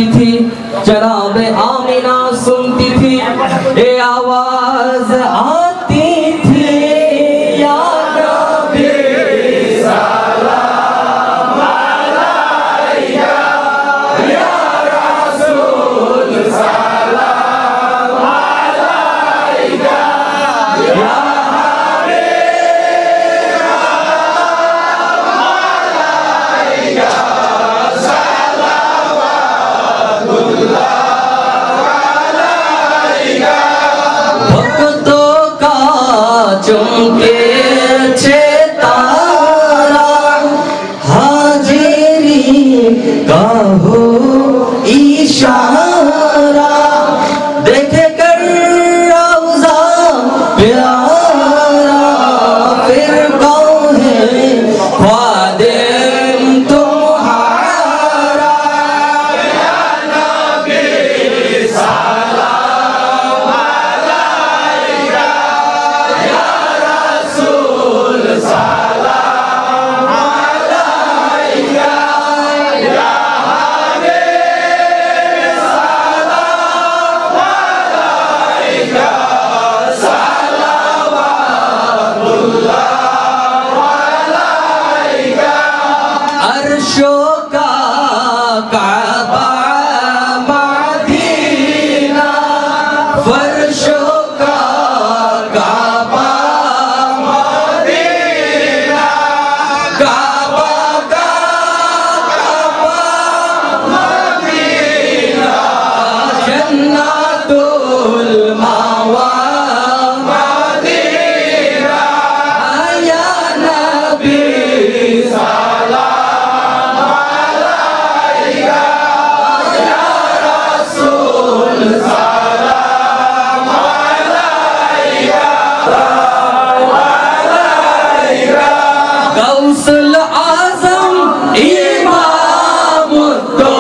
करती थी, जनाबे आमिना सुनती थी, ये आवाज आती थी, या नबी सलाम अलैका, या रसूल सलाम अलैका, या चुमके छे तारा हाजिरी का हो इशारा, देखे कर रौज़ा प्यारा, फिर कौन है ख्वादिम तुम्हारा, या नबी सलाम अलैका, या रसूल सलाम अलैका, या हबीब सलाम अलैका, सलावतुल्लाह अलैका। अर्शो का काबा मदीना, फर्शो का काबा मदीना, काबा का काबा मदीना, जन्नतुल मावा मदीना, या नबी सलाम अलैका, या रसूल सलाम अलैका, अलैका। गौसुल आज़म इमाम का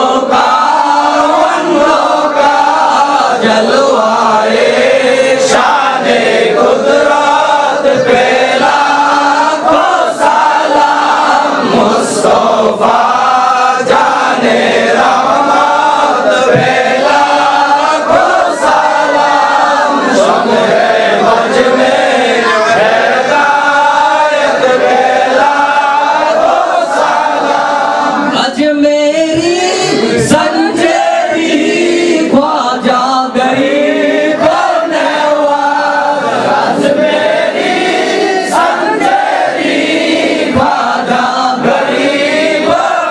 जलवाए शाने कुदरत पे लाखों सलाम, मुस्तफा जाने रहमत पे लाखों सलाम, शम्हे मज में हिदायत पे लाखों सलाम, अजमेरी संजेरी ख्वाजा गरीब नवाज, अजमेरी संजेरी ख्वाजा गरीब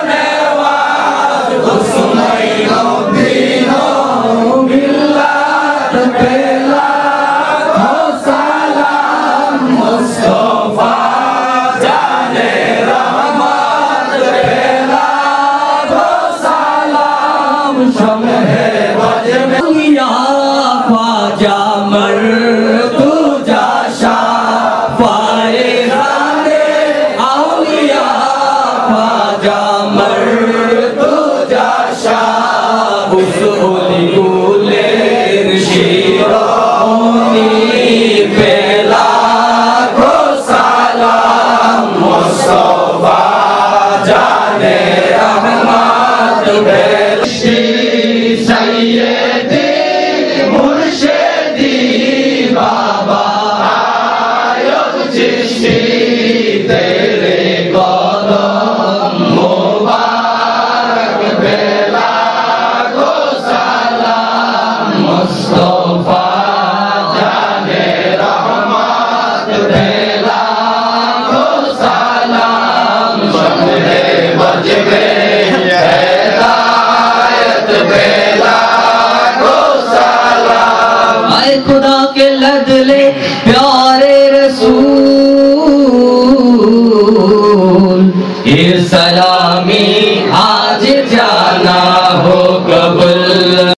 नवाज, हुस्नैनों दीनों मिल्लत पे लाखों सलाम, मुस्तफा जाने रहमत पे लाखों सलाम, शम्हे वज में या ख्वाजा मर्तुजा शाफ़ाए खाने औलिया, ख्वाजा मर्तुजा शाह, उस ओली